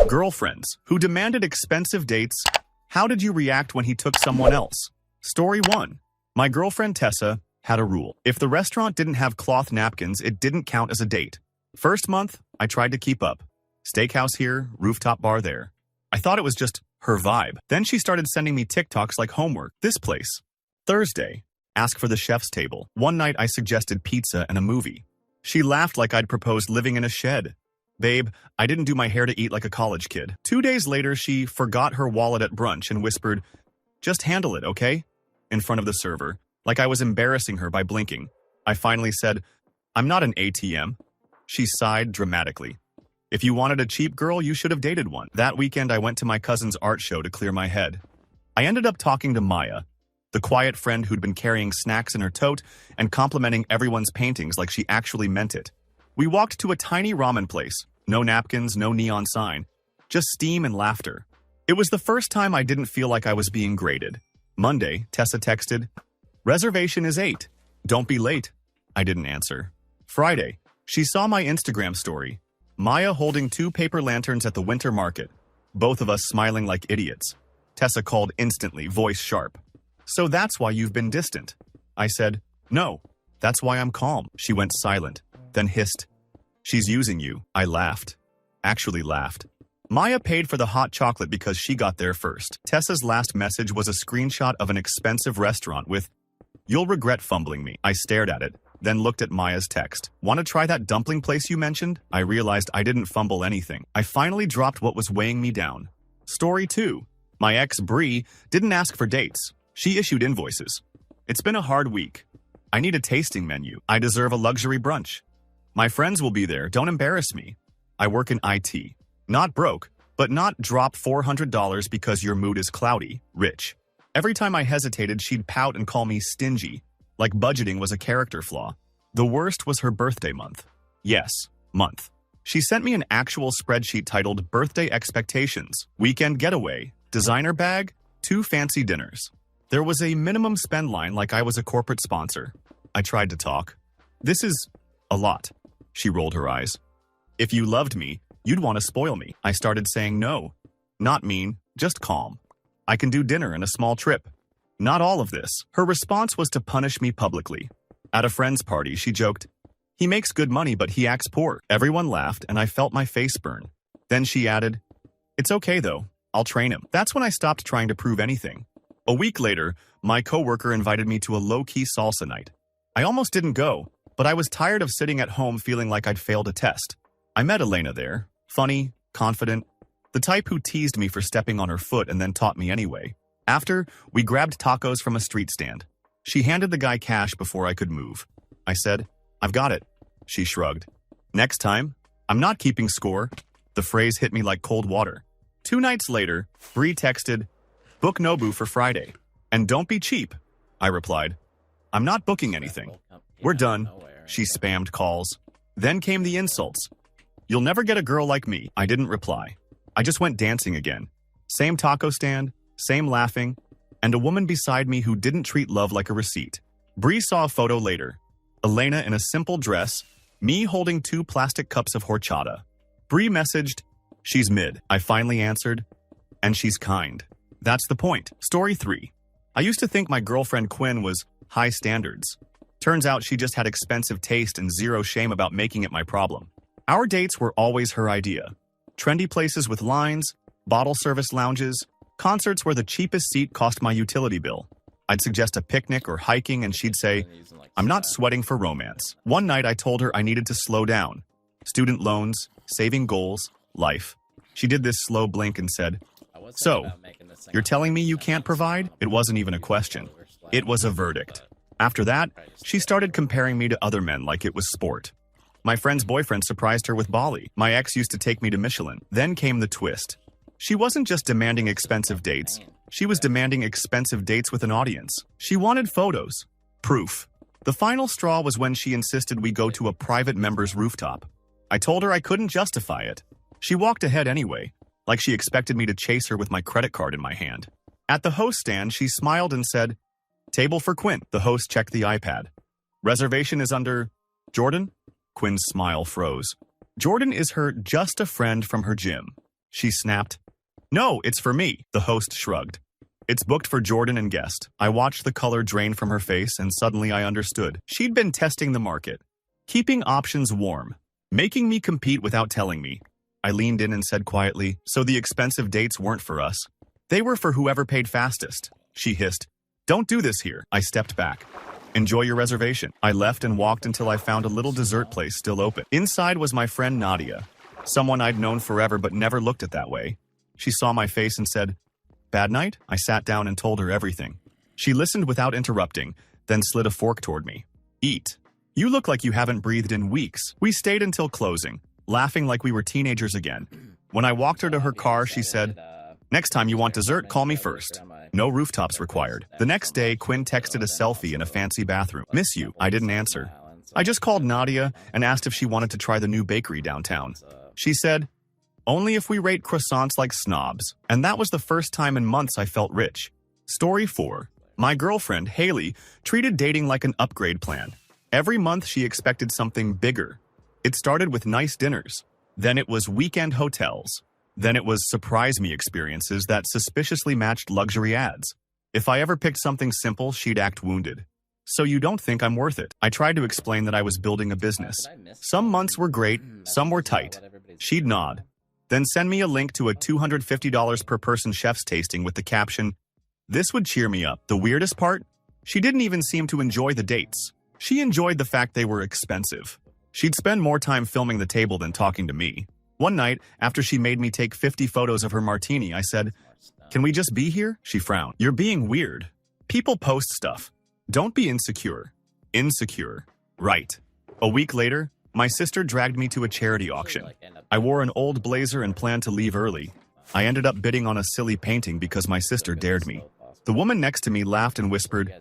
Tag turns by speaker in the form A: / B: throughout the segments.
A: Girlfriends who demanded expensive dates. How did you react when he took someone else? Story 1. My girlfriend Tessa had a rule. If the restaurant didn't have cloth napkins, it didn't count as a date. First month, I tried to keep up. Steakhouse here, rooftop bar there. I thought it was just her vibe. Then she started sending me TikToks like homework. This place. Thursday. Ask for the chef's table. One night I suggested pizza and a movie. She laughed like I'd proposed living in a shed. Babe, I didn't do my hair to eat like a college kid. 2 days later, she forgot her wallet at brunch and whispered, "Just handle it, okay?" in front of the server, like I was embarrassing her by blinking. I finally said, "I'm not an ATM." She sighed dramatically. If you wanted a cheap girl, you should have dated one. That weekend, I went to my cousin's art show to clear my head. I ended up talking to Maya, the quiet friend who'd been carrying snacks in her tote and complimenting everyone's paintings like she actually meant it. We walked to a tiny ramen place. No napkins, no neon sign. Just steam and laughter. It was the first time I didn't feel like I was being graded. Monday, Tessa texted, "Reservation is 8. Don't be late." I didn't answer. Friday, she saw my Instagram story. Maya holding 2 paper lanterns at the winter market. Both of us smiling like idiots. Tessa called instantly, voice sharp. "So that's why you've been distant." I said, "No, that's why I'm calm." She went silent, then hissed, "She's using you." I laughed. Actually laughed. Maya paid for the hot chocolate because she got there first. Tessa's last message was a screenshot of an expensive restaurant with, "You'll regret fumbling me." I stared at it, then looked at Maya's text. "Want to try that dumpling place you mentioned?" I realized I didn't fumble anything. I finally dropped what was weighing me down. Story 2. My ex, Bree, didn't ask for dates. She issued invoices. It's been a hard week. I need a tasting menu. I deserve a luxury brunch. My friends will be there. Don't embarrass me. I work in IT. Not broke, but not drop $400 because your mood is cloudy. Rich. Every time I hesitated, she'd pout and call me stingy, like budgeting was a character flaw. The worst was her birthday month. Yes, month. She sent me an actual spreadsheet titled Birthday Expectations, Weekend Getaway, Designer Bag, 2 fancy dinners. There was a minimum spend line like I was a corporate sponsor. I tried to talk. "This is a lot." She rolled her eyes. "If you loved me, you'd want to spoil me." I started saying no. Not mean, just calm. "I can do dinner and a small trip. Not all of this." Her response was to punish me publicly. At a friend's party, she joked, "He makes good money, but he acts poor." Everyone laughed, and I felt my face burn. Then she added, "It's okay, though. I'll train him." That's when I stopped trying to prove anything. A week later, my coworker invited me to a low-key salsa night. I almost didn't go, but I was tired of sitting at home feeling like I'd failed a test. I met Elena there, funny, confident, the type who teased me for stepping on her foot and then taught me anyway. After, we grabbed tacos from a street stand. She handed the guy cash before I could move. I said, "I've got it." She shrugged. "Next time, I'm not keeping score." The phrase hit me like cold water. 2 nights later, Bree texted, "Book Nobu for Friday. And don't be cheap." I replied, "I'm not booking anything. We're done." She spammed calls. Then came the insults. "You'll never get a girl like me." I didn't reply. I just went dancing again. Same taco stand, same laughing, and a woman beside me who didn't treat love like a receipt. Bree saw a photo later. Elena in a simple dress, me holding 2 plastic cups of horchata. Bree messaged, "She's mid." I finally answered, "And she's kind." That's the point. Story 3. I used to think my girlfriend Quinn was high standards. Turns out she just had expensive taste and zero shame about making it my problem. Our dates were always her idea. Trendy places with lines, bottle service lounges, concerts where the cheapest seat cost my utility bill. I'd suggest a picnic or hiking and she'd say, "I'm not sweating for romance." One night I told her I needed to slow down. Student loans, saving goals, life. She did this slow blink and said, "So, you're telling me you can't provide?" It wasn't even a question. It was a verdict. After that, she started comparing me to other men like it was sport. My friend's boyfriend surprised her with Bali. My ex used to take me to Michelin. Then came the twist. She wasn't just demanding expensive dates. She was demanding expensive dates with an audience. She wanted photos. Proof. The final straw was when she insisted we go to a private member's rooftop. I told her I couldn't justify it. She walked ahead anyway, like she expected me to chase her with my credit card in my hand. At the host stand, she smiled and said, "Table for Quinn." The host checked the iPad. "Reservation is under Jordan?" Quinn's smile froze. Jordan is her just a friend from her gym. She snapped. No, it's for me. The host shrugged. It's booked for Jordan and guest. I watched the color drain from her face and suddenly I understood. She'd been testing the market, keeping options warm, making me compete without telling me. I leaned in and said quietly, so the expensive dates weren't for us. They were for whoever paid fastest. She hissed. Don't do this here. I stepped back. Enjoy your reservation. I left and walked until I found a little dessert place still open. Inside was my friend Nadia, someone I'd known forever but never looked at that way. She saw my face and said, Bad night? I sat down and told her everything. She listened without interrupting, then slid a fork toward me. Eat. You look like you haven't breathed in weeks. We stayed until closing, laughing like we were teenagers again. When I walked her to her car, she said, Next time you want dessert, call me first. No rooftops required. The next day, Quinn texted a selfie in a fancy bathroom. Miss you. I didn't answer. I just called Nadia and asked if she wanted to try the new bakery downtown. She said, Only if we rate croissants like snobs. And that was the first time in months I felt rich. Story 4. My girlfriend, Haley, treated dating like an upgrade plan. Every month she expected something bigger. It started with nice dinners. Then it was weekend hotels. Then it was surprise me experiences that suspiciously matched luxury ads. If I ever picked something simple, she'd act wounded. So you don't think I'm worth it? I tried to explain that I was building a business. Some months were great, some were tight. She'd nod. Then send me a link to a $250 per person chef's tasting with the caption, This would cheer me up. The weirdest part? She didn't even seem to enjoy the dates. She enjoyed the fact they were expensive. She'd spend more time filming the table than talking to me. One night, after she made me take 50 photos of her martini, I said, Can we just be here? She frowned. You're being weird. People post stuff. Don't be insecure. Insecure. Right. A week later, my sister dragged me to a charity auction. I wore an old blazer and planned to leave early. I ended up bidding on a silly painting because my sister dared me. The woman next to me laughed and whispered,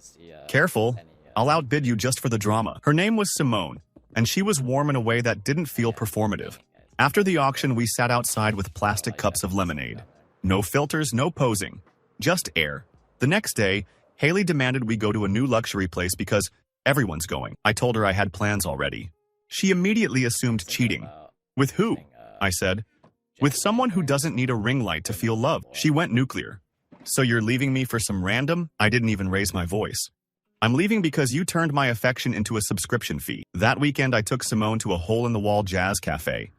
A: Careful, I'll outbid you just for the drama. Her name was Simone, and she was warm in a way that didn't feel performative. After the auction, we sat outside with plastic cups of lemonade. No filters, no posing. Just air. The next day, Haley demanded we go to a new luxury place because everyone's going. I told her I had plans already. She immediately assumed cheating. With who? I said. With someone who doesn't need a ring light to feel love. She went nuclear. So you're leaving me for some random? I didn't even raise my voice. I'm leaving because you turned my affection into a subscription fee. That weekend, I took Simone to a hole-in-the-wall jazz cafe.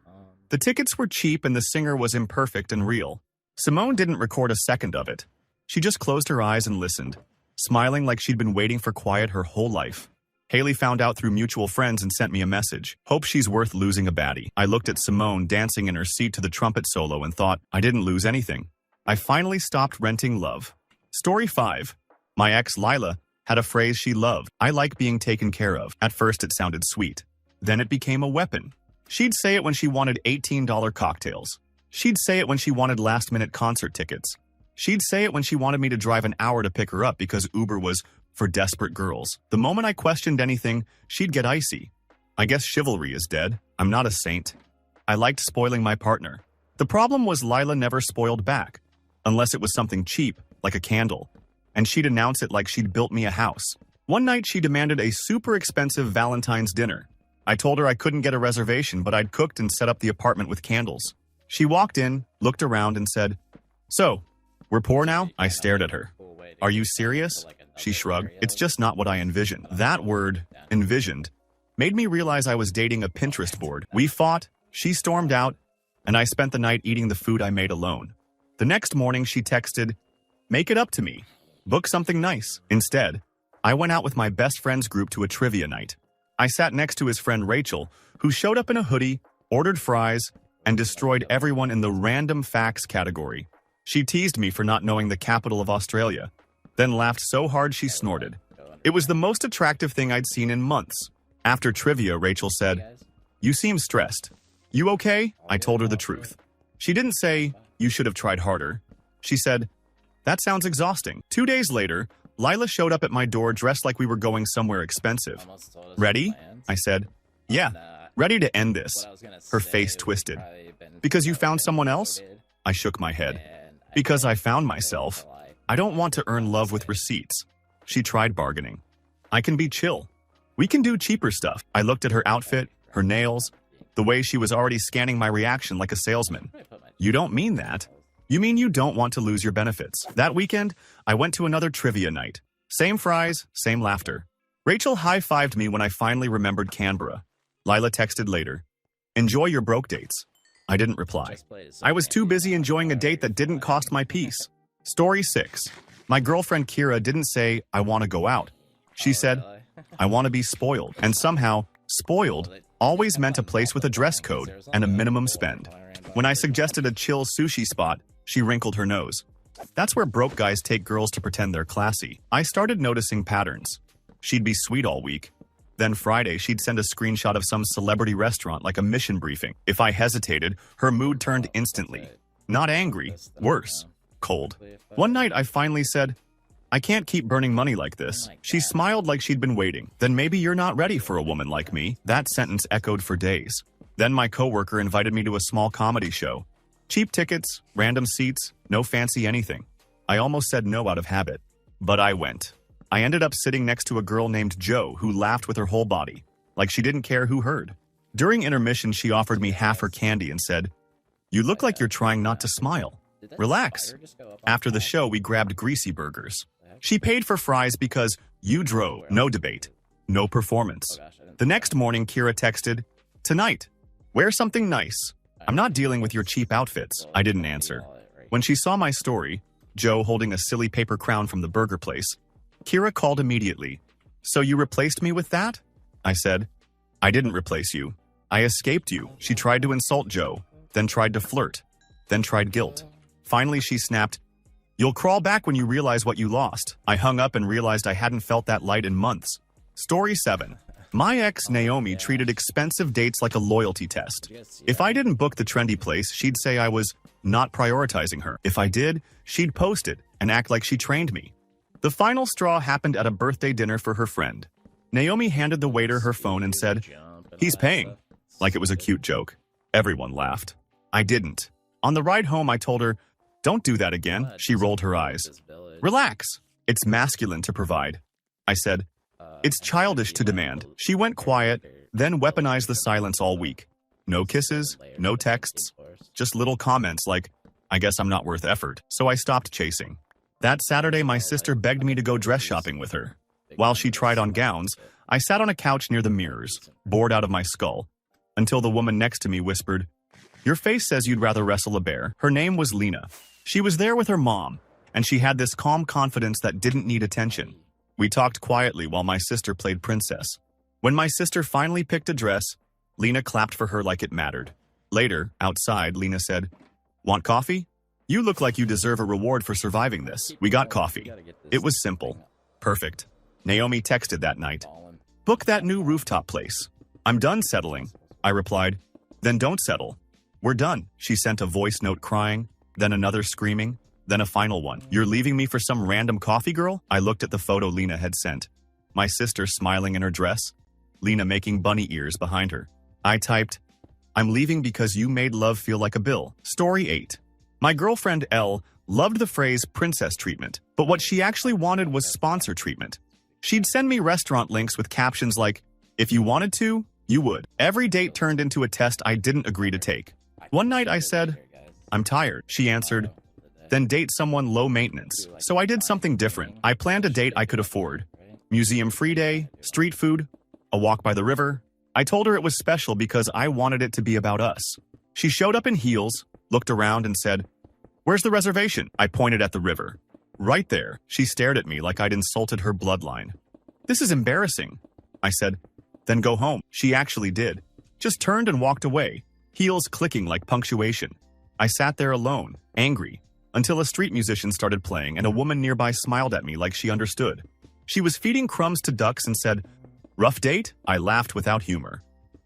A: The tickets were cheap and the singer was imperfect and real. Simone didn't record a second of it. She just closed her eyes and listened, smiling like she'd been waiting for quiet her whole life. Haley found out through mutual friends and sent me a message. Hope she's worth losing a baddie. I looked at Simone dancing in her seat to the trumpet solo and thought, I didn't lose anything. I finally stopped renting love. Story 5. My ex, Lila, had a phrase she loved. I like being taken care of. At first it sounded sweet. Then it became a weapon. She'd say it when she wanted $18 cocktails. She'd say it when she wanted last-minute concert tickets. She'd say it when she wanted me to drive an hour to pick her up because Uber was for desperate girls. The moment I questioned anything, she'd get icy. I guess chivalry is dead. I'm not a saint. I liked spoiling my partner. The problem was Lila never spoiled back, unless it was something cheap, like a candle. And she'd announce it like she'd built me a house. One night she demanded a super expensive Valentine's dinner. I told her I couldn't get a reservation, but I'd cooked and set up the apartment with candles. She walked in, looked around, and said, So, we're poor now? I stared at her. Are you serious? She shrugged. It's just not what I envisioned. That word, envisioned, made me realize I was dating a Pinterest board. We fought, she stormed out, and I spent the night eating the food I made alone. The next morning, she texted, Make it up to me. Book something nice. Instead, I went out with my best friend's group to a trivia night. I sat next to his friend Rachel, who showed up in a hoodie, ordered fries, and destroyed everyone in the random facts category. She teased me for not knowing the capital of Australia, then laughed so hard she snorted. It was the most attractive thing I'd seen in months. After trivia, Rachel said, You seem stressed. You okay? I told her the truth. She didn't say, You should have tried harder. She said, That sounds exhausting. 2 days later, Lila showed up at my door dressed like we were going somewhere expensive. Ready? I said, Yeah, ready to end this. Her face twisted. Because you found someone else? I shook my head. Because I found myself. I don't want to earn love with receipts. She tried bargaining. I can be chill. We can do cheaper stuff. I looked at her outfit, her nails, the way she was already scanning my reaction like a salesman. You don't mean that. You mean you don't want to lose your benefits. That weekend, I went to another trivia night. Same fries, same laughter. Rachel high-fived me when I finally remembered Canberra. Lila texted later. Enjoy your broke dates. I didn't reply. I was too busy enjoying a date that didn't cost my peace. Story 6. My girlfriend Kira didn't say, I want to go out. She said, I want to be spoiled. And somehow, spoiled always meant a place with a dress code and a minimum spend. When I suggested a chill sushi spot, she wrinkled her nose. That's where broke guys take girls to pretend they're classy. I started noticing patterns. She'd be sweet all week. Then Friday, she'd send a screenshot of some celebrity restaurant like a mission briefing. If I hesitated, her mood turned instantly. Not angry, worse, cold. One night, I finally said, I can't keep burning money like this. She smiled like she'd been waiting. Then maybe you're not ready for a woman like me. That sentence echoed for days. Then my coworker invited me to a small comedy show. Cheap tickets, random seats, no fancy anything. I almost said no out of habit, but I went. I ended up sitting next to a girl named Jo who laughed with her whole body, like she didn't care who heard. During intermission, she offered me half her candy and said, You look like you're trying not to smile. Relax. After the show, we grabbed greasy burgers. She paid for fries because you drove. No debate. No performance. The next morning, Kira texted, Tonight, wear something nice. I'm not dealing with your cheap outfits. I didn't answer. When she saw my story, Jo holding a silly paper crown from the burger place, Kira called immediately. So you replaced me with that? I said, I didn't replace you. I escaped you. She tried to insult Jo, then tried to flirt, then tried guilt. Finally, she snapped, You'll crawl back when you realize what you lost. I hung up and realized I hadn't felt that light in months. Story 7. My ex, Naomi, treated expensive dates like a loyalty test. If I didn't book the trendy place, she'd say I was not prioritizing her. If I did, she'd post it and act like she trained me. The final straw happened at a birthday dinner for her friend. Naomi handed the waiter her phone and said, He's paying. Like it was a cute joke. Everyone laughed. I didn't. On the ride home, I told her, Don't do that again. She rolled her eyes. Relax. It's masculine to provide. I said, It's childish to demand. She went quiet, then weaponized the silence all week. No kisses, no texts, just little comments like, I guess I'm not worth effort. So I stopped chasing. That Saturday, my sister begged me to go dress shopping with her. While she tried on gowns, I sat on a couch near the mirrors, bored out of my skull, until the woman next to me whispered, Your face says you'd rather wrestle a bear. Her name was Lena. She was there with her mom, and she had this calm confidence that didn't need attention. We talked quietly while my sister played princess. When my sister finally picked a dress, Lena clapped for her like it mattered. Later, outside, Lena said, Want coffee? You look like you deserve a reward for surviving this. We got coffee. It was simple. Perfect. Naomi texted that night. Book that new rooftop place. I'm done settling. I replied, Then don't settle. We're done. She sent a voice note crying, then another screaming, then a final one. You're leaving me for some random coffee girl? I looked at the photo Lena had sent. My sister smiling in her dress, Lena making bunny ears behind her. I typed, I'm leaving because you made love feel like a bill. Story 8. My girlfriend Elle loved the phrase princess treatment, but what she actually wanted was sponsor treatment. She'd send me restaurant links with captions like, If you wanted to, you would. Every date turned into a test I didn't agree to take. One night I said, I'm tired. She answered, Then date someone low maintenance. So I did something different. I planned a date I could afford. Museum free day, street food, a walk by the river. I told her it was special because I wanted it to be about us. She showed up in heels, looked around and said, Where's the reservation? I pointed at the river. Right there. She stared at me like I'd insulted her bloodline. This is embarrassing. I said, Then go home. She actually did. Just turned and walked away, heels clicking like punctuation. I sat there alone, angry, until a street musician started playing and a woman nearby smiled at me like she understood. She was feeding crumbs to ducks and said, Rough date? I laughed without humor.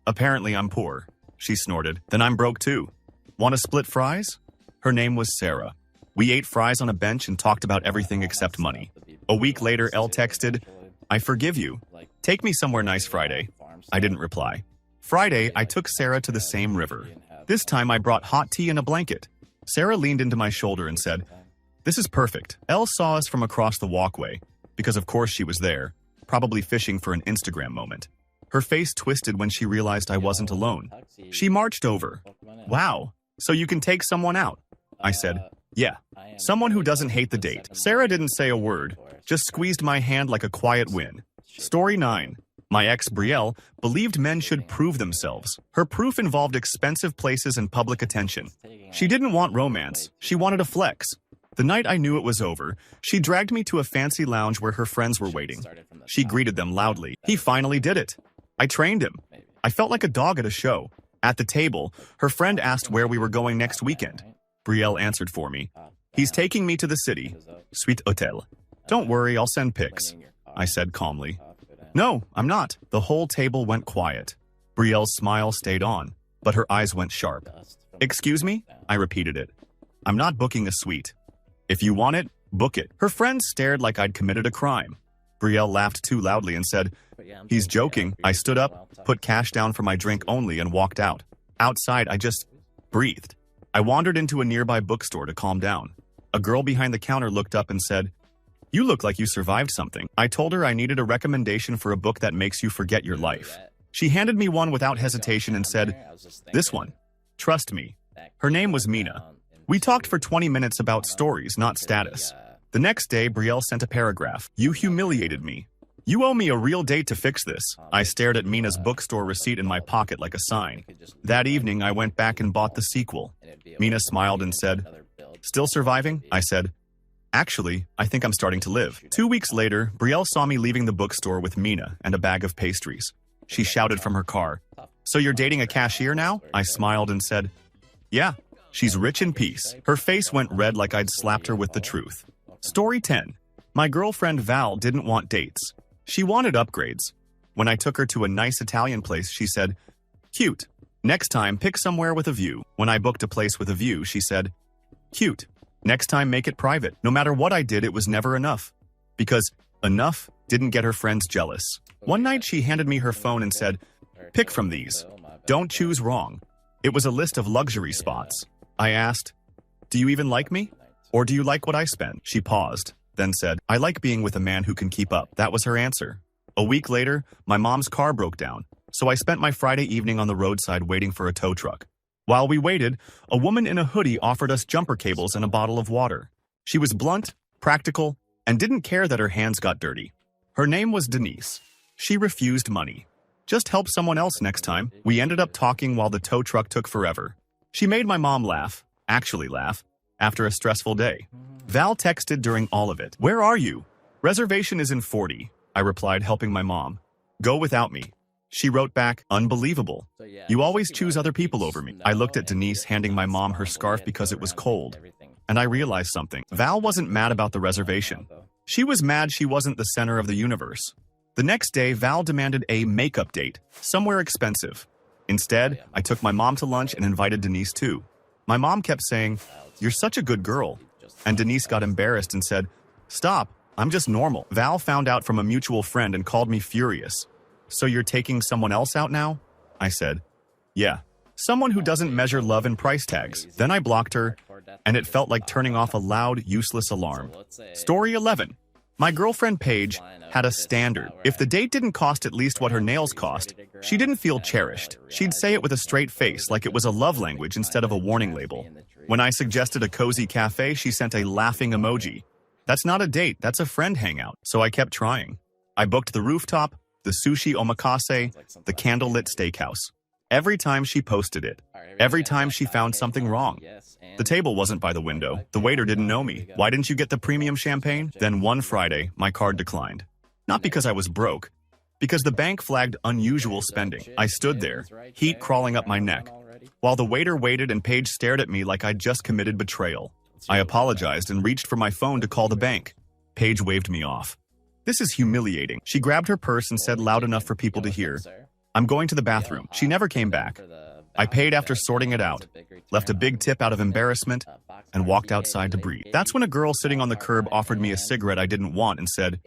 A: Apparently I'm poor. She snorted. Then I'm broke too. Want to split fries? Her name was Sarah. We ate fries on a bench and talked about everything except money. A week later, Elle texted, I forgive you. Take me somewhere nice Friday. I didn't reply. Friday, I took Sarah to the same river. This time I brought hot tea and a blanket. Sarah leaned into my shoulder and said, This is perfect. Elle saw us from across the walkway, because of course she was there, probably fishing for an Instagram moment. Her face twisted when she realized I wasn't alone. She marched over. Wow, So you can take someone out. I said, yeah. Someone who doesn't hate the date. Sarah didn't say a word, just squeezed my hand like a quiet win. Story 9. My ex Brielle believed men should prove themselves. Her proof involved expensive places and public attention. She didn't want romance. She wanted a flex. The night I knew it was over, she dragged me to a fancy lounge where her friends were waiting. She greeted them loudly. He finally did it. I trained him. I felt like a dog at a show. At the table, her friend asked where we were going next weekend. Brielle answered for me. He's taking me to the city. Suite Hotel. Don't worry, I'll send pics. I said calmly. No, I'm not. The whole table went quiet. Brielle's smile stayed on, but her eyes went sharp. Excuse me? I repeated it. I'm not booking a suite. If you want it, book it. Her friends stared like I'd committed a crime. Brielle laughed too loudly and said, he's joking. I stood up, put cash down for my drink only, and walked out. Outside, I just breathed. I wandered into a nearby bookstore to calm down. A girl behind the counter looked up and said, you look like you survived something. I told her I needed a recommendation for a book that makes you forget your life. She handed me one without hesitation and said, this one. Trust me. Her name was Mina. We talked for 20 minutes about stories, not status. The next day, Brielle sent a paragraph. You humiliated me. You owe me a real date to fix this. I stared at Mina's bookstore receipt in my pocket like a sign. That evening, I went back and bought the sequel. Mina smiled and said, still surviving? I said, actually, I think I'm starting to live. 2 weeks later, Brielle saw me leaving the bookstore with Mina and a bag of pastries. She shouted from her car, so you're dating a cashier now? I smiled and said, yeah, she's rich in peace. Her face went red like I'd slapped her with the truth. Story 10. My girlfriend Val didn't want dates. She wanted upgrades. When I took her to a nice Italian place, she said, cute. Next time, pick somewhere with a view. When I booked a place with a view, she said, cute. Next time, make it private. No matter what I did, it was never enough. Because enough didn't get her friends jealous. One night, she handed me her phone and said, pick from these. Don't choose wrong. It was a list of luxury spots. I asked, do you even like me? Or do you like what I spend? She paused, then said, I like being with a man who can keep up. That was her answer. A week later, my mom's car broke down, so I spent my Friday evening on the roadside waiting for a tow truck. While we waited, a woman in a hoodie offered us jumper cables and a bottle of water. She was blunt, practical, and didn't care that her hands got dirty. Her name was Denise. She refused money. Just help someone else next time. We ended up talking while the tow truck took forever. She made my mom laugh, actually laugh, after a stressful day. Val texted during all of it. Where are you? Reservation is in 40, I replied, helping my mom. Go without me. She wrote back, unbelievable. You always choose other people over me. I looked at Denise handing my mom her scarf because it was cold, and I realized something. Val wasn't mad about the reservation. She was mad she wasn't the center of the universe. The next day, Val demanded a makeup date, somewhere expensive. Instead, I took my mom to lunch and invited Denise too. My mom kept saying, you're such a good girl. And Denise got embarrassed and said, stop, I'm just normal. Val found out from a mutual friend and called me furious. So you're taking someone else out now? I said, yeah. Someone who doesn't measure love in price tags. Then I blocked her, and it felt like turning off a loud, useless alarm. Story 11. My girlfriend Paige had a standard. If the date didn't cost at least what her nails cost, she didn't feel cherished. She'd say it with a straight face like it was a love language instead of a warning label. When I suggested a cozy cafe, she sent a laughing emoji. That's not a date, that's a friend hangout. So I kept trying. I booked the rooftop, the sushi omakase, the candlelit steakhouse. Every time she posted it, every time she found something wrong. The table wasn't by the window. The waiter didn't know me. Why didn't you get the premium champagne? Then one Friday, my card declined. Not because I was broke, because the bank flagged unusual spending. I stood there, heat crawling up my neck, while the waiter waited and Paige stared at me like I'd just committed betrayal. I apologized and reached for my phone to call the bank. Paige waved me off. This is humiliating. She grabbed her purse and said loud enough for people to hear, I'm going to the bathroom. She never came back. I paid after sorting it out, left a big tip out of embarrassment, and walked outside to breathe. That's when a girl sitting on the curb offered me a cigarette I didn't want and said,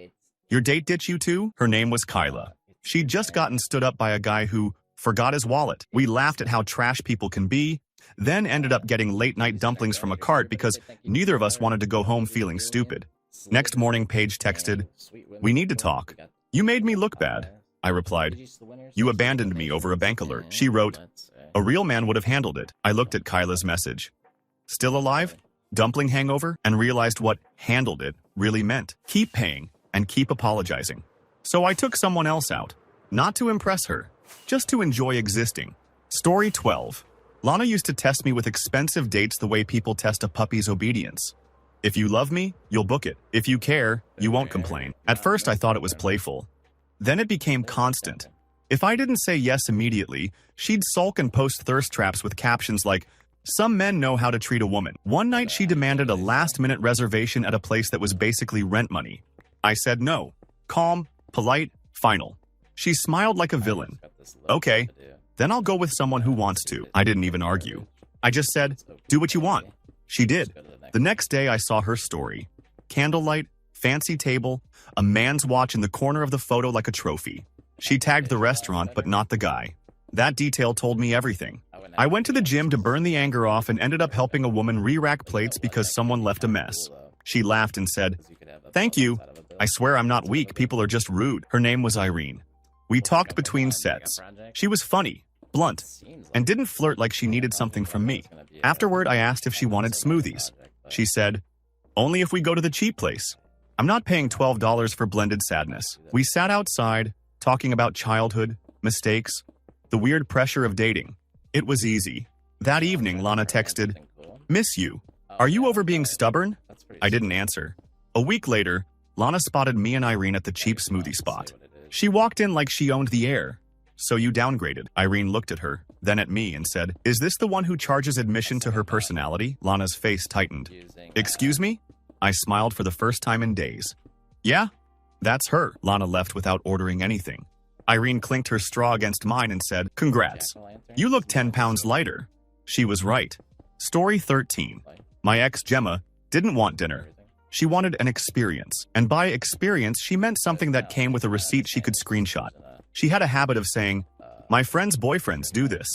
A: your date ditch you too? Her name was Kyla. She'd just gotten stood up by a guy who forgot his wallet. We laughed at how trash people can be, then ended up getting late-night dumplings from a cart because neither of us wanted to go home feeling stupid. Next morning, Paige texted, we need to talk. You made me look bad. I replied, you abandoned me over a bank alert. She wrote, A real man would have handled it. I looked at Kyla's message. Still alive? Dumpling hangover? And realized what handled it really meant. Keep paying and keep apologizing. So I took someone else out. Not to impress her, just to enjoy existing. Story 12. Lana used to test me with expensive dates the way people test a puppy's obedience. If you love me, you'll book it. If you care, you won't complain. At first I thought it was playful. Then it became constant. If I didn't say yes immediately, she'd sulk and post thirst traps with captions like, "Some men know how to treat a woman." One night she demanded a last-minute reservation at a place that was basically rent money. I said no. Calm, polite, final. She smiled like a villain. Okay, then I'll go with someone who wants to. I didn't even argue. I just said, do what you want. She did. The next day I saw her story. Candlelight, fancy table, a man's watch in the corner of the photo like a trophy. She tagged the restaurant, but not the guy. That detail told me everything. I went to the gym to burn the anger off and ended up helping a woman re-rack plates because someone left a mess. She laughed and said, "Thank you. I swear I'm not weak, people are just rude." Her name was Irene. We talked between sets. She was funny, blunt, and didn't flirt like she needed something from me. Afterward, I asked if she wanted smoothies. She said, "Only if we go to the cheap place. I'm not paying $12 for blended sadness." We sat outside, talking about childhood, mistakes, the weird pressure of dating. It was easy. That evening, Lana texted, "Miss you. Are you over being stubborn?" I didn't answer. A week later, Lana spotted me and Irene at the cheap smoothie spot. She walked in like she owned the air. "So you downgraded." Irene looked at her, then at me and said, "Is this the one who charges admission to her personality?" Lana's face tightened. "Excuse me?" I smiled for the first time in days. "Yeah, that's her." Lana left without ordering anything. Irene clinked her straw against mine and said, "Congrats. You look 10 pounds lighter." She was right. Story 13. My ex, Gemma, didn't want dinner. She wanted an experience. And by experience, she meant something that came with a receipt she could screenshot. She had a habit of saying, "My friends' boyfriends do this,"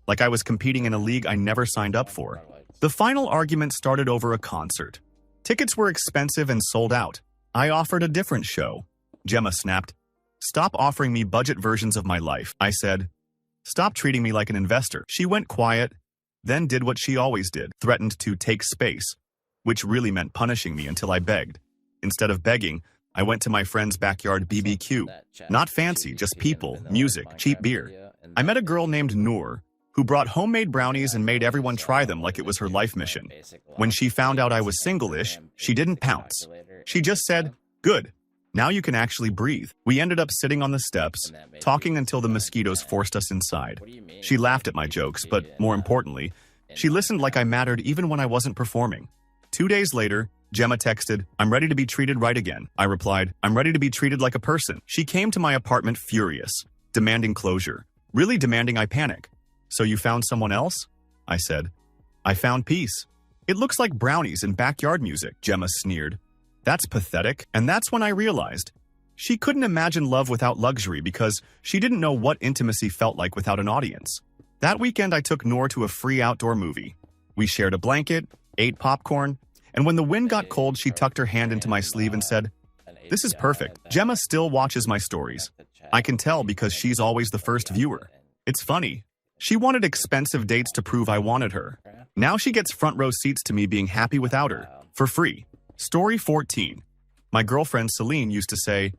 A: like I was competing in a league I never signed up for. The final argument started over a concert. Tickets were expensive and sold out. I offered a different show. Gemma snapped, "Stop offering me budget versions of my life." I said, "Stop treating me like an investor." She went quiet, then did what she always did, threatened to take space, which really meant punishing me until I begged. Instead of begging, I went to my friend's backyard BBQ. Not fancy, just people, music, cheap beer. I met a girl named Noor, who brought homemade brownies and made everyone try them like it was her life mission. When she found out I was single-ish, she didn't pounce. She just said, "Good. Now you can actually breathe." We ended up sitting on the steps, talking until the mosquitoes forced us inside. She laughed at my jokes, but more importantly, she listened like I mattered even when I wasn't performing. 2 days later, Gemma texted, "I'm ready to be treated right again." I replied, "I'm ready to be treated like a person." She came to my apartment furious, demanding closure, really demanding I panic. "So you found someone else?" I said. "I found peace." "It looks like brownies and backyard music," Gemma sneered. "That's pathetic." And that's when I realized she couldn't imagine love without luxury because she didn't know what intimacy felt like without an audience. That weekend, I took Noor to a free outdoor movie. We shared a blanket, ate popcorn, and when the wind got cold, she tucked her hand into my sleeve and said, "This is perfect." Gemma still watches my stories. I can tell because she's always the first viewer. It's funny. She wanted expensive dates to prove I wanted her. Now she gets front row seats to me being happy without her, for free. Story 14. My girlfriend Celine used to say,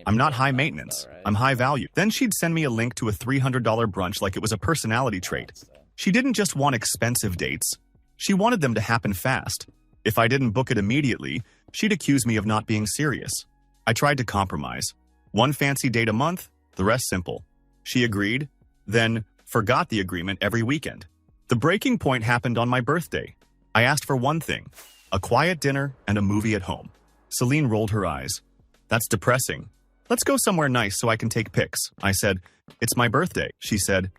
A: "I'm not high maintenance, I'm high value." Then she'd send me a link to a $300 brunch like it was a personality trait. She didn't just want expensive dates. She wanted them to happen fast. If I didn't book it immediately, she'd accuse me of not being serious. I tried to compromise. One fancy date a month, the rest simple. She agreed, then forgot the agreement every weekend. The breaking point happened on my birthday. I asked for one thing, a quiet dinner and a movie at home. Celine rolled her eyes. "That's depressing. Let's go somewhere nice so I can take pics." I said, "It's my birthday." She said,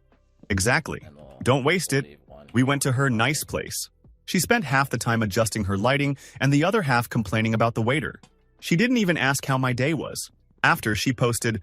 A: "Exactly. Don't waste it." We went to her nice place. She spent half the time adjusting her lighting and the other half complaining about the waiter. She didn't even ask how my day was. After, she posted,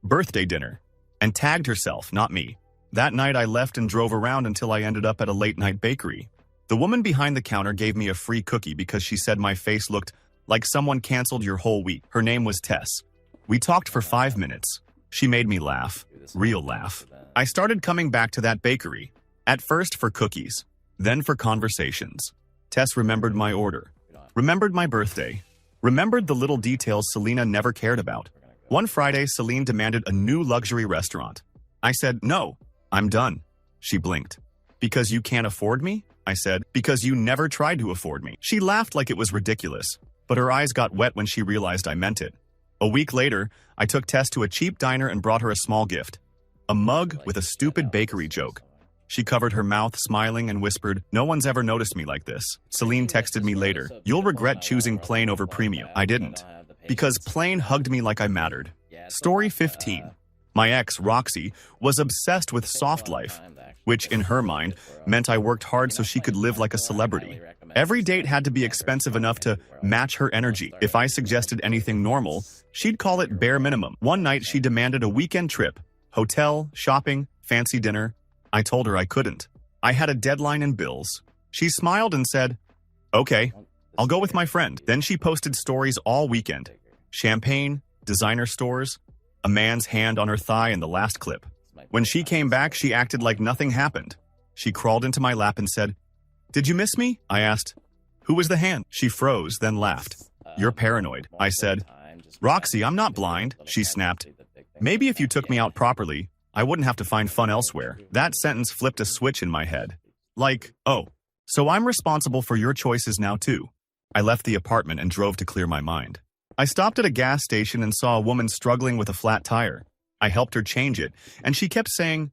A: "Birthday dinner," and tagged herself, not me. That night, I left and drove around until I ended up at a late-night bakery. The woman behind the counter gave me a free cookie because she said my face looked like someone canceled your whole week. Her name was Tess. We talked for 5 minutes. She made me laugh. Real laugh. I started coming back to that bakery. At first for cookies, then for conversations. Tess remembered my order, remembered my birthday, remembered the little details Selena never cared about. One Friday, Celine demanded a new luxury restaurant. I said, no, I'm done. She blinked. Because you can't afford me? I said, because you never tried to afford me. She laughed like it was ridiculous, but her eyes got wet when she realized I meant it. A week later, I took Tess to a cheap diner and brought her a small gift. A mug with a stupid bakery joke. She covered her mouth, smiling, and whispered, no one's ever noticed me like this. Celine texted me later, you'll regret choosing plain over premium. I didn't. Because plain hugged me like I mattered. Story 15. My ex, Roxy, was obsessed with soft life, which, in her mind, meant I worked hard so she could live like a celebrity. Every date had to be expensive enough to match her energy. If I suggested anything normal, she'd call it bare minimum. One night, she demanded a weekend trip. Hotel, shopping, fancy dinner. I told her I couldn't. I had a deadline and bills. She smiled and said, okay, I'll go with my friend. Then she posted stories all weekend. Champagne, designer stores, a man's hand on her thigh in the last clip. When she came back, she acted like nothing happened. She crawled into my lap and said, did you miss me? I asked. Who was the hand? She froze, then laughed. You're paranoid. I said. Roxy, I'm not blind. She snapped. Maybe if you took me out properly, I wouldn't have to find fun elsewhere. That sentence flipped a switch in my head. Like, oh, so I'm responsible for your choices now too. I left the apartment and drove to clear my mind. I stopped at a gas station and saw a woman struggling with a flat tire. I helped her change it, and she kept saying,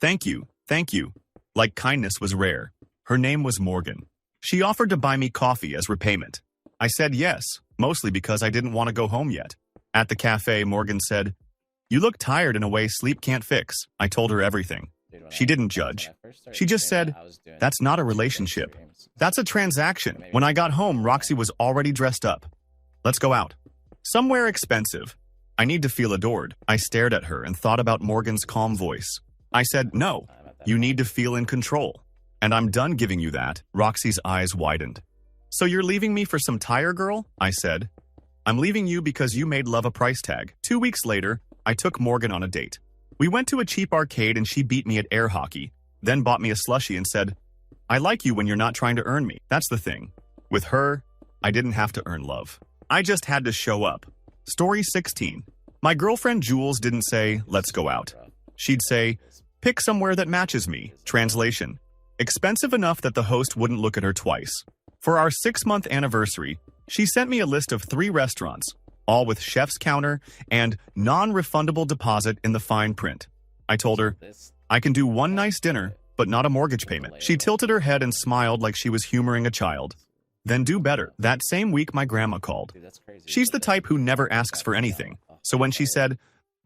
A: thank you, like kindness was rare. Her name was Morgan. She offered to buy me coffee as repayment. I said yes, mostly because I didn't want to go home yet. At the cafe, Morgan said, you look tired in a way sleep can't fix. I told her everything. She didn't judge. She just said, that's not a relationship. That's a transaction. When I got home, Roxy was already dressed up. Let's go out. Somewhere expensive. I need to feel adored. I stared at her and thought about Morgan's calm voice. I said, no, you need to feel in control. And I'm done giving you that. Roxy's eyes widened. So you're leaving me for some tire girl? I said. I'm leaving you because you made love a price tag. 2 weeks later, I took Morgan on a date. We went to a cheap arcade and she beat me at air hockey, then bought me a slushie and said, I like you when you're not trying to earn me. That's the thing. With her, I didn't have to earn love. I just had to show up. Story 16. My girlfriend Jules didn't say, let's go out. She'd say, pick somewhere that matches me. Translation. Expensive enough that the host wouldn't look at her twice. For our 6-month anniversary, she sent me a list of 3 restaurants, all with chef's counter and non-refundable deposit in the fine print. I told her, I can do one nice dinner, but not a mortgage payment. She tilted her head and smiled like she was humoring a child. Then do better. That same week, my grandma called. She's the type who never asks for anything. So when she said,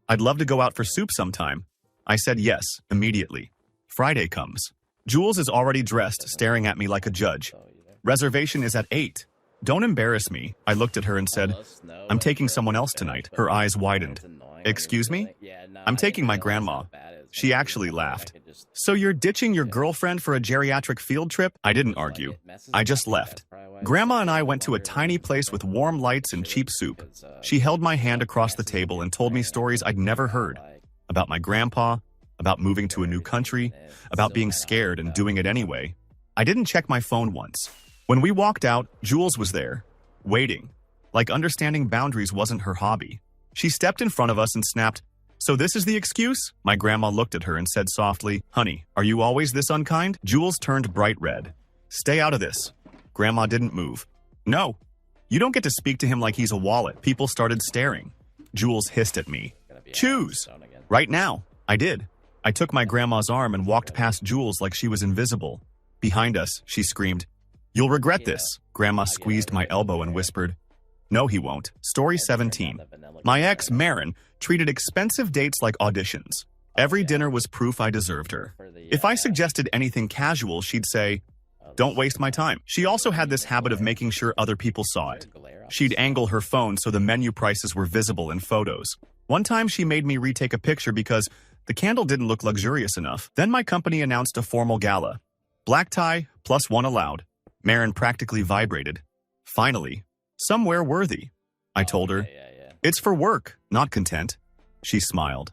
A: I'd love to go out for soup sometime, I said yes, immediately. Friday comes. Jules is already dressed, staring at me like a judge. Reservation is at 8. Don't embarrass me. I looked at her and said, I'm taking someone else tonight. Her eyes widened. Excuse me? I'm taking my grandma. She actually laughed. So you're ditching your girlfriend for a geriatric field trip? I didn't argue. I just left. Grandma and I went to a tiny place with warm lights and cheap soup. She held my hand across the table and told me stories I'd never heard. About my grandpa, about moving to a new country, about being scared and doing it anyway. I didn't check my phone once. When we walked out, Jules was there, waiting. Like understanding boundaries wasn't her hobby. She stepped in front of us and snapped, so this is the excuse? My grandma looked at her and said softly, honey, are you always this unkind? Jules turned bright red. Stay out of this. Grandma didn't move. No, you don't get to speak to him like he's a wallet. People started staring. Jules hissed at me. Choose. Right now. I did. I took my grandma's arm and walked past Jules like she was invisible. Behind us, she screamed, you'll regret this. Grandma squeezed my elbow and whispered, no, he won't. Story 17. My ex, Marin, treated expensive dates like auditions. Every dinner was proof I deserved her. If I suggested anything casual, she'd say, don't waste my time. She also had this habit of making sure other people saw it. She'd angle her phone so the menu prices were visible in photos. One time she made me retake a picture because the candle didn't look luxurious enough. Then my company announced a formal gala. Black tie, +1 allowed. Marin practically vibrated. Finally, somewhere worthy. I told her, it's for work, not content. She smiled.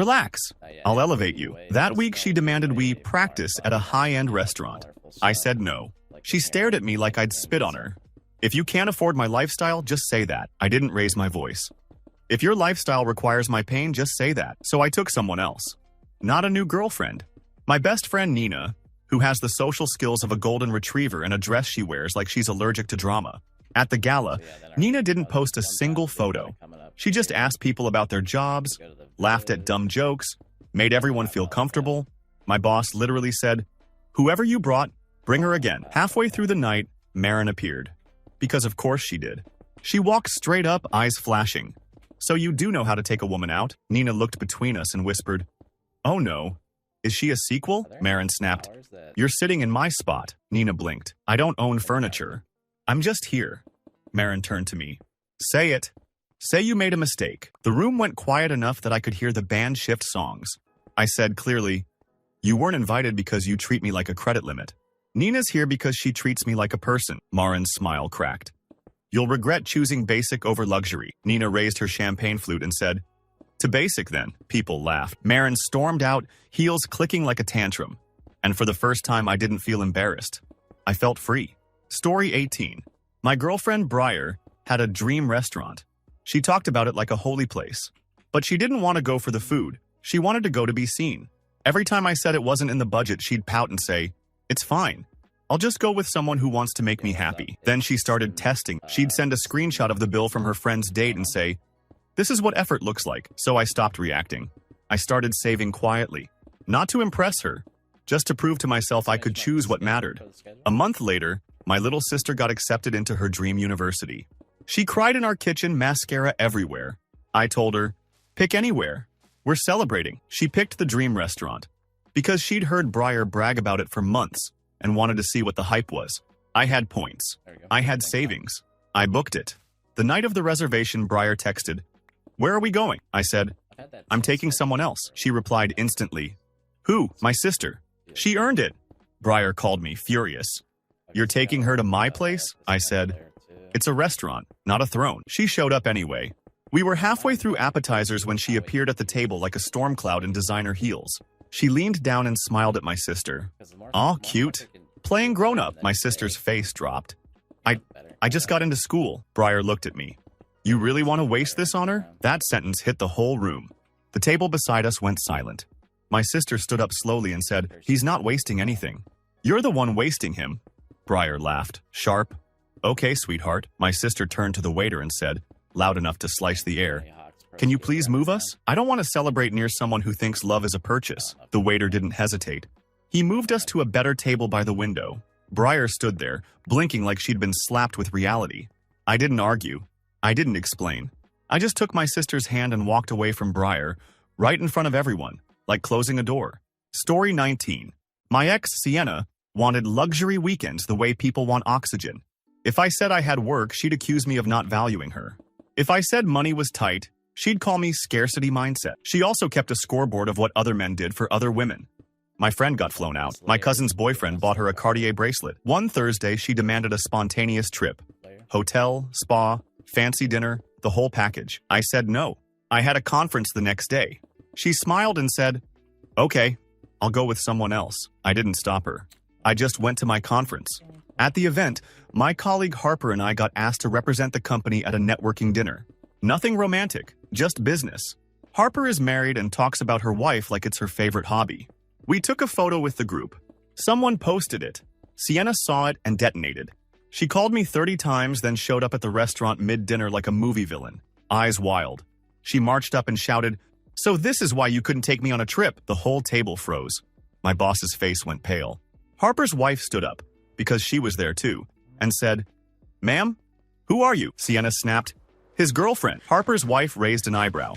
A: Relax. I'll elevate you. That week, she demanded we practice at a high-end restaurant. I said no. She stared at me like I'd spit on her. If you can't afford my lifestyle, just say that. I didn't raise my voice. If your lifestyle requires my pain, just say that. So I took someone else. Not a new girlfriend. My best friend Nina, who has the social skills of a golden retriever and a dress she wears like she's allergic to drama. At the gala, Nina didn't post a single photo. She just asked people about their jobs, laughed at dumb jokes, made everyone feel comfortable. My boss literally said, "Whoever you brought, bring her again." Halfway through the night, Marin appeared. Because of course she did. She walked straight up, eyes flashing. "So you do know how to take a woman out?" Nina looked between us and whispered, "Oh no. Is she a sequel?" Marin snapped. "You're sitting in my spot." Nina blinked. "I don't own furniture. I'm just here." Marin turned to me. "Say it. Say you made a mistake." The room went quiet enough that I could hear the band shift songs. I said clearly, "You weren't invited because you treat me like a credit limit. Nina's here because she treats me like a person." Marin's smile cracked. "You'll regret choosing basic over luxury." Nina raised her champagne flute and said, "To basic then." People laughed. Marin stormed out, heels clicking like a tantrum. And for the first time, I didn't feel embarrassed. I felt free. Story 18. My girlfriend Briar had a dream restaurant. She talked about it like a holy place. But she didn't want to go for the food. She wanted to go to be seen. Every time I said it wasn't in the budget, she'd pout and say, "It's fine. I'll just go with someone who wants to make me happy." Then she started testing. She'd send a screenshot of the bill from her friend's date and say, "This is what effort looks like." So I stopped reacting. I started saving quietly. Not to impress her, just to prove to myself I could choose what mattered. A month later, my little sister got accepted into her dream university. She cried in our kitchen, mascara everywhere. I told her, "Pick anywhere. We're celebrating." She picked the dream restaurant because she'd heard Briar brag about it for months and wanted to see what the hype was. I had points. I had savings. I booked it. The night of the reservation, Briar texted, "Where are we going?" I said, "I'm taking someone else." She replied instantly, "Who?" "My sister." "She earned it." Briar called me, furious. "You're taking her to my place?" I said, "It's a restaurant, not a throne." She showed up anyway. We were halfway through appetizers when she appeared at the table like a storm cloud in designer heels. She leaned down and smiled at my sister. "Aw, cute. Playing grown-up." My sister's face dropped. I just got into school." Briar looked at me. "You really want to waste this on her?" That sentence hit the whole room. The table beside us went silent. My sister stood up slowly and said, "He's not wasting anything. You're the one wasting him." Briar laughed, sharp. "Okay, sweetheart." My sister turned to the waiter and said, loud enough to slice the air, "Can you please move us? I don't want to celebrate near someone who thinks love is a purchase." The waiter didn't hesitate. He moved us to a better table by the window. Briar stood there, blinking like she'd been slapped with reality. I didn't argue. I didn't explain. I just took my sister's hand and walked away from Briar, right in front of everyone, like closing a door. Story 19. My ex, Sienna, wanted luxury weekends the way people want oxygen. If I said I had work, she'd accuse me of not valuing her. If I said money was tight, she'd call me scarcity mindset. She also kept a scoreboard of what other men did for other women. My friend got flown out. My cousin's boyfriend bought her a Cartier bracelet. One Thursday, she demanded a spontaneous trip. Hotel, spa, fancy dinner, the whole package. I said no. I had a conference the next day. She smiled and said, "Okay, I'll go with someone else." I didn't stop her. I just went to my conference. At the event, my colleague Harper and I got asked to represent the company at a networking dinner. Nothing romantic, just business. Harper is married and talks about her wife like it's her favorite hobby. We took a photo with the group. Someone posted it. Sienna saw it and detonated. She called me 30 times, then showed up at the restaurant mid-dinner like a movie villain, eyes wild. She marched up and shouted, "So this is why you couldn't take me on a trip." The whole table froze. My boss's face went pale. Harper's wife stood up, because she was there too, and said, "Ma'am, who are you?" Sienna snapped, "His girlfriend." Harper's wife raised an eyebrow.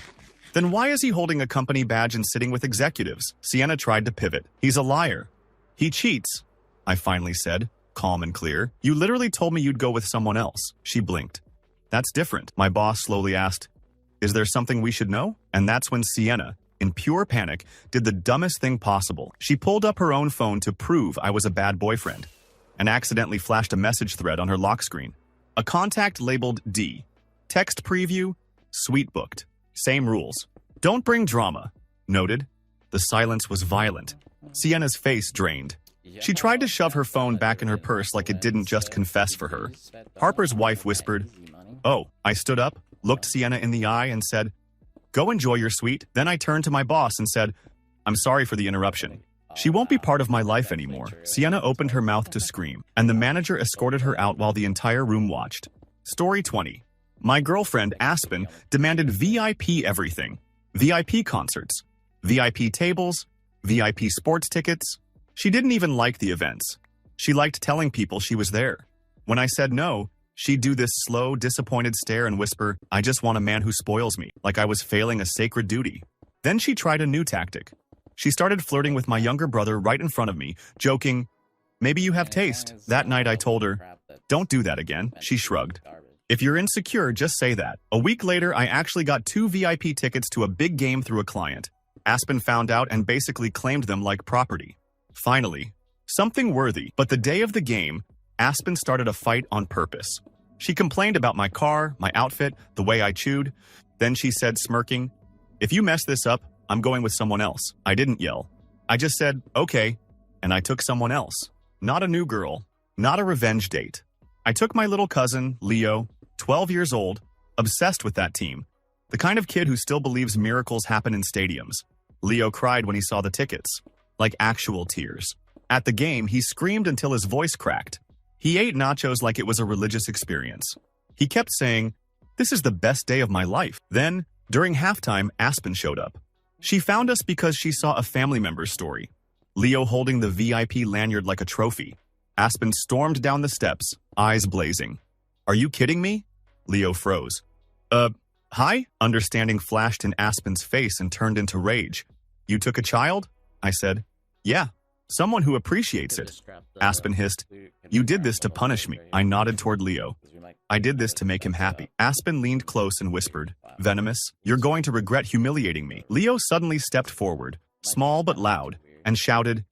A: "Then why is he holding a company badge and sitting with executives?" Sienna tried to pivot. "He's a liar. He cheats," I finally said, calm and clear. "You literally told me you'd go with someone else." She blinked. "That's different." My boss slowly asked, "Is there something we should know?" And that's when Sienna, in pure panic, did the dumbest thing possible. She pulled up her own phone to prove I was a bad boyfriend and accidentally flashed a message thread on her lock screen. A contact labeled D. Text preview, suite booked. Same rules. Don't bring drama. Noted. The silence was violent. Sienna's face drained. She tried to shove her phone back in her purse like it didn't just confess for her. Harper's wife whispered, "Oh." I stood up, looked Sienna in the eye, and said, "Go enjoy your suite." Then I turned to my boss and said, "I'm sorry for the interruption. She won't be part of my life anymore." Sienna opened her mouth to scream, and the manager escorted her out while the entire room watched. Story 20. My girlfriend, Aspen, demanded VIP everything. VIP concerts, VIP tables, VIP sports tickets. She didn't even like the events. She liked telling people she was there. When I said no, she'd do this slow, disappointed stare and whisper, "I just want a man who spoils me," like I was failing a sacred duty. Then she tried a new tactic. She started flirting with my younger brother right in front of me, joking, "Maybe you have taste." That night I told her, "Don't do that again." She shrugged. "If you're insecure, just say that." A week later, I actually got 2 VIP tickets to a big game through a client. Aspen found out and basically claimed them like property. Finally, something worthy. But the day of the game, Aspen started a fight on purpose. She complained about my car, my outfit, the way I chewed. Then she said, smirking, "If you mess this up, I'm going with someone else." I didn't yell. I just said, "Okay," and I took someone else. Not a new girl, not a revenge date. I took my little cousin, Leo, 12 years old, obsessed with that team. The kind of kid who still believes miracles happen in stadiums. Leo cried when he saw the tickets. Like actual tears. At the game, he screamed until his voice cracked. He ate nachos like it was a religious experience. He kept saying, "This is the best day of my life." Then, during halftime, Aspen showed up. She found us because she saw a family member's story. Leo holding the VIP lanyard like a trophy. Aspen stormed down the steps, eyes blazing. "Are you kidding me?" Leo froze. Hi?" Understanding flashed in Aspen's face and turned into rage. "You took a child?" I said. "Yeah, someone who appreciates it." Aspen hissed, "You did this to punish me." I nodded toward Leo. "I did this to make him happy." Aspen leaned close and whispered, venomous, "You're going to regret humiliating me." Leo suddenly stepped forward, small but loud, and shouted,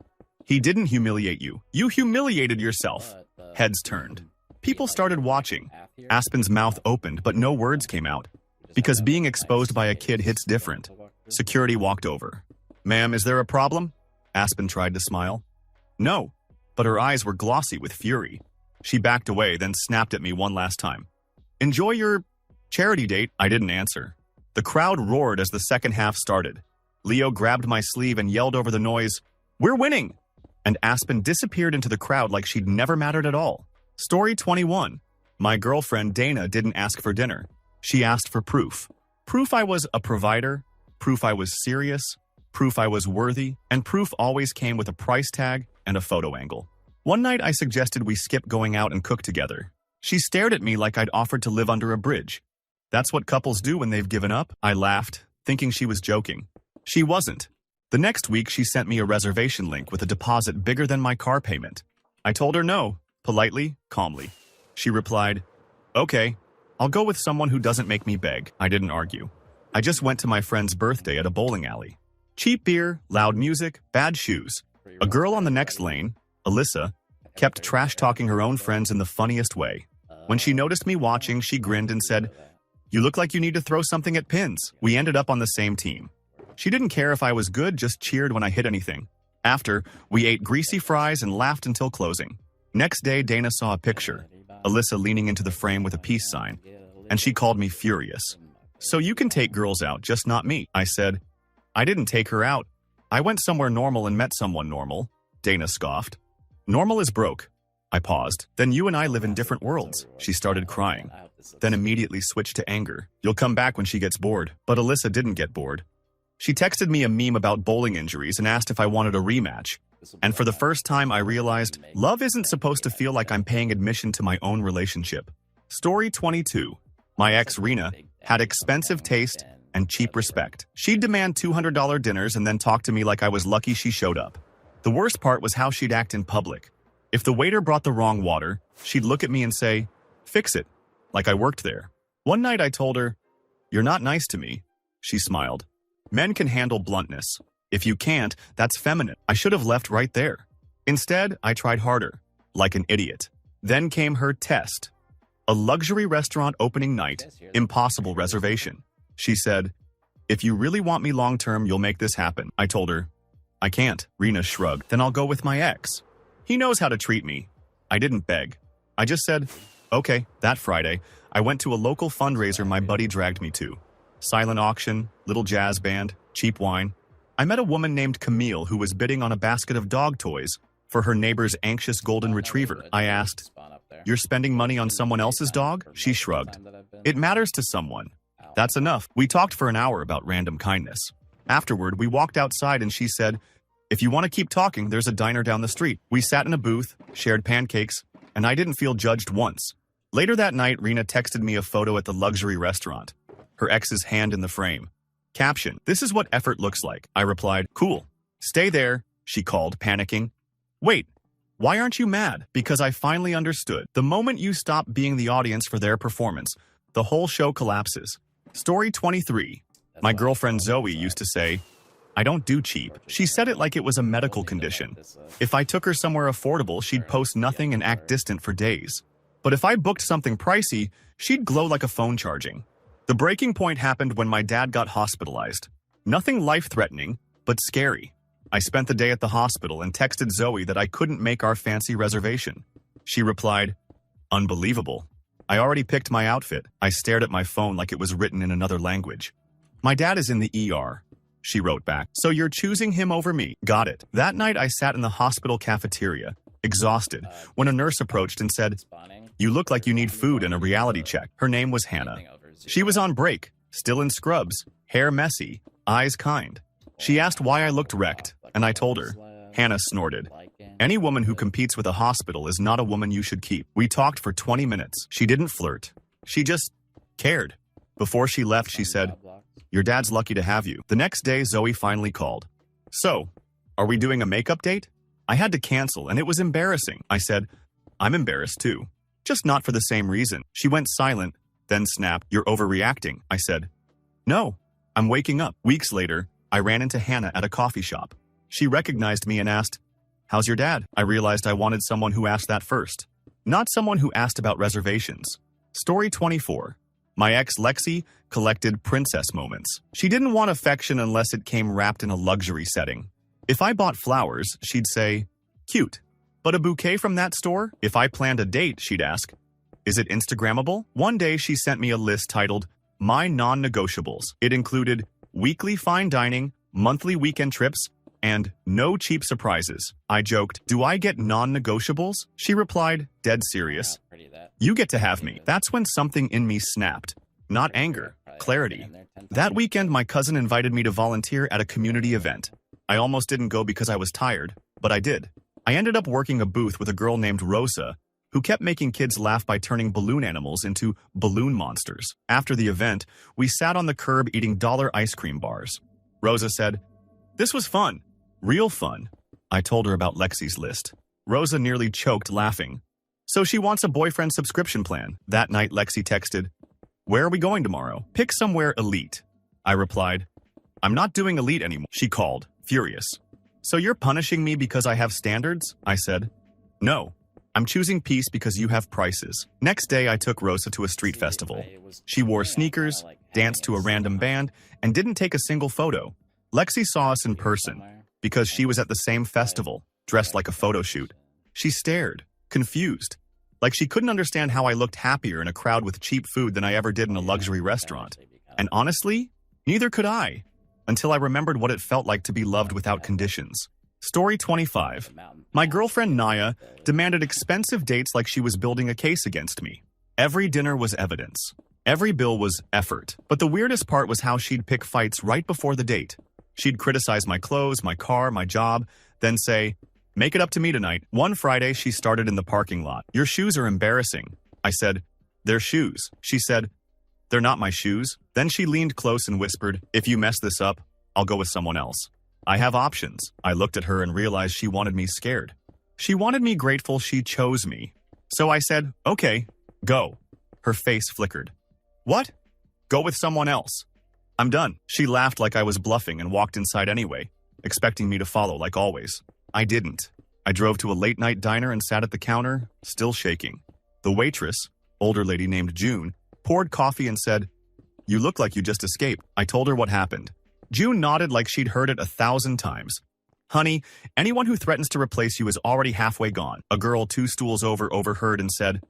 A: "He didn't humiliate you. You humiliated yourself." Heads turned. People started watching. Aspen's mouth opened, but no words came out. Because being exposed by a kid hits different. Security walked over. "Ma'am, is there a problem?" Aspen tried to smile. "No," but her eyes were glossy with fury. She backed away, then snapped at me one last time. "Enjoy your charity date." I didn't answer. The crowd roared as the second half started. Leo grabbed my sleeve and yelled over the noise, "We're winning!" And Aspen disappeared into the crowd like she'd never mattered at all. Story 21. My girlfriend Dana didn't ask for dinner. She asked for proof. Proof I was a provider, proof I was serious, proof I was worthy, and proof always came with a price tag and a photo angle. One night I suggested we skip going out and cook together. She stared at me like I'd offered to live under a bridge. "That's what couples do when they've given up." I laughed, thinking she was joking. She wasn't. The next week she sent me a reservation link with a deposit bigger than my car payment. I told her no, politely, calmly. She replied, "Okay, I'll go with someone who doesn't make me beg." I didn't argue. I just went to my friend's birthday at a bowling alley. Cheap beer, loud music, bad shoes. A girl on the next lane, Alyssa, kept trash-talking her own friends in the funniest way. When she noticed me watching, she grinned and said, "You look like you need to throw something at pins." We ended up on the same team. She didn't care if I was good, just cheered when I hit anything. After, we ate greasy fries and laughed until closing. Next day, Dana saw a picture, Alyssa leaning into the frame with a peace sign, and she called me furious. "So you can take girls out, just not me," I said. "I didn't take her out. I went somewhere normal and met someone normal," Dana scoffed. "Normal is broke." I paused. "Then you and I live in different worlds." She started crying, then immediately switched to anger. "You'll come back when she gets bored." But Alyssa didn't get bored. She texted me a meme about bowling injuries and asked if I wanted a rematch. And for the first time I realized, love isn't supposed to feel like I'm paying admission to my own relationship. Story 22. My ex, Rena, had expensive taste and cheap respect. She'd demand $200 dinners and then talk to me like I was lucky she showed up. The worst part was how she'd act in public. If the waiter brought the wrong water, she'd look at me and say, "Fix it," like I worked there. One night I told her, "You're not nice to me." She smiled. Men can handle bluntness. If you can't, that's feminine. I should have left right there. Instead, I tried harder, like an idiot. Then came her test. A luxury restaurant opening night, impossible reservation. She said, If you really want me long-term, you'll make this happen. I told her. I can't. Rena shrugged. Then I'll go with my ex. He knows how to treat me. I didn't beg. I just said, okay. That Friday, I went to a local fundraiser my buddy dragged me to. Silent auction, little jazz band, cheap wine. I met a woman named Camille who was bidding on a basket of dog toys for her neighbor's anxious golden retriever. I asked, "You're spending money on someone else's dog?" She shrugged. "It matters to someone. That's enough." We talked for an hour about random kindness. Afterward, we walked outside and she said, "If you want to keep talking, there's a diner down the street." We sat in a booth, shared pancakes, and I didn't feel judged once. Later that night, Rena texted me a photo at the luxury restaurant. Her ex's hand in the frame. Caption, "This is what effort looks like." I replied, "Cool. Stay there," she called, panicking. "Wait, why aren't you mad?" Because I finally understood. The moment you stop being the audience for their performance, the whole show collapses. Story 23. My girlfriend Zoe used to say, "I don't do cheap." She said it like it was a medical condition. If I took her somewhere affordable, she'd post nothing and act distant for days. But if I booked something pricey, she'd glow like a phone charging. The breaking point happened when my dad got hospitalized. Nothing life-threatening, but scary. I spent the day at the hospital and texted Zoe that I couldn't make our fancy reservation. She replied, "Unbelievable. I already picked my outfit." I stared at my phone like it was written in another language. "My dad is in the ER." She wrote back, "So you're choosing him over me?" Got it. That night I sat in the hospital cafeteria, exhausted, when a nurse approached and said, "You look like you need food and a reality check." Her name was Hannah. She was on break, still in scrubs, hair messy, eyes kind. She asked why I looked wrecked, and I told her. Hannah snorted. "Any woman who competes with a hospital is not a woman you should keep." We talked for 20 minutes. She didn't flirt. She just cared. Before she left, she said, "Your dad's lucky to have you." The next day, Zoe finally called. "So, are we doing a makeup date?" I had to cancel, and it was embarrassing. I said, "I'm embarrassed too. Just not for the same reason." She went silent, then snapped, "You're overreacting." I said, "No, I'm waking up." Weeks later, I ran into Hannah at a coffee shop. She recognized me and asked, "How's your dad?" I realized I wanted someone who asked that first, not someone who asked about reservations. Story 24. My ex Lexi collected princess moments. She didn't want affection unless it came wrapped in a luxury setting. If I bought flowers, she'd say, "Cute. But a bouquet from that store?" If I planned a date, she'd ask, "Is it Instagrammable?" One day she sent me a list titled, "My Non-Negotiables." It included weekly fine dining, monthly weekend trips, and no cheap surprises. I joked, "Do I get non-negotiables?" She replied, dead serious, "You get to have me." That's when something in me snapped. Not anger, clarity. That weekend, my cousin invited me to volunteer at a community event. I almost didn't go because I was tired, but I did. I ended up working a booth with a girl named Rosa, who kept making kids laugh by turning balloon animals into balloon monsters. After the event, we sat on the curb eating dollar ice cream bars. Rosa said, "This was fun. Real fun." I told her about Lexi's list. Rosa nearly choked laughing. "So she wants a boyfriend subscription plan." That night, Lexi texted, "Where are we going tomorrow?" "Pick somewhere elite." I replied, "I'm not doing elite anymore." She called, furious. "So you're punishing me because I have standards?" I said, "No. I'm choosing peace because you have prices." Next day, I took Rosa to a street festival. She wore sneakers, danced to a random band, and didn't take a single photo. Lexi saw us in person because she was at the same festival, dressed like a photo shoot. She stared, confused, like she couldn't understand how I looked happier in a crowd with cheap food than I ever did in a luxury restaurant. And honestly, neither could I, until I remembered what it felt like to be loved without conditions. Story 25. My girlfriend Naya demanded expensive dates like she was building a case against me. Every dinner was evidence. Every bill was effort. But the weirdest part was how she'd pick fights right before the date. She'd criticize my clothes, my car, my job, then say, "Make it up to me tonight." One Friday, she started in the parking lot. "Your shoes are embarrassing." I said, "They're shoes." She said, "They're not my shoes." Then she leaned close and whispered, "If you mess this up, I'll go with someone else. I have options." I looked at her and realized she wanted me scared. She wanted me grateful she chose me. So I said, "Okay, go." Her face flickered. "What? Go with someone else." "I'm done." She laughed like I was bluffing and walked inside anyway, expecting me to follow like always. I didn't. I drove to a late-night diner and sat at the counter, still shaking. The waitress, older lady named June, poured coffee and said, You look like you just escaped. I told her what happened. June nodded like she'd heard it 1,000 times. Honey, anyone who threatens to replace you is already halfway gone. A girl 2 stools over overheard and said,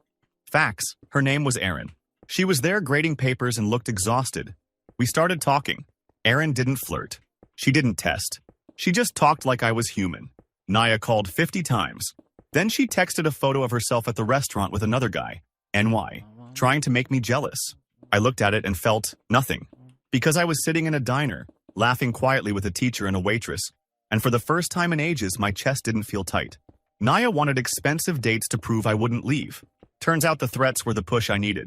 A: Facts. Her name was Erin. She was there grading papers and looked exhausted. We started talking. Erin didn't flirt. She didn't test. She just talked like I was human. Naya called 50 times. Then she texted a photo of herself at the restaurant with another guy, NY, trying to make me jealous. I looked at it and felt nothing. Because I was sitting in a diner, laughing quietly with a teacher and a waitress, and for the first time in ages, my chest didn't feel tight. Naya wanted expensive dates to prove I wouldn't leave. Turns out the threats were the push I needed.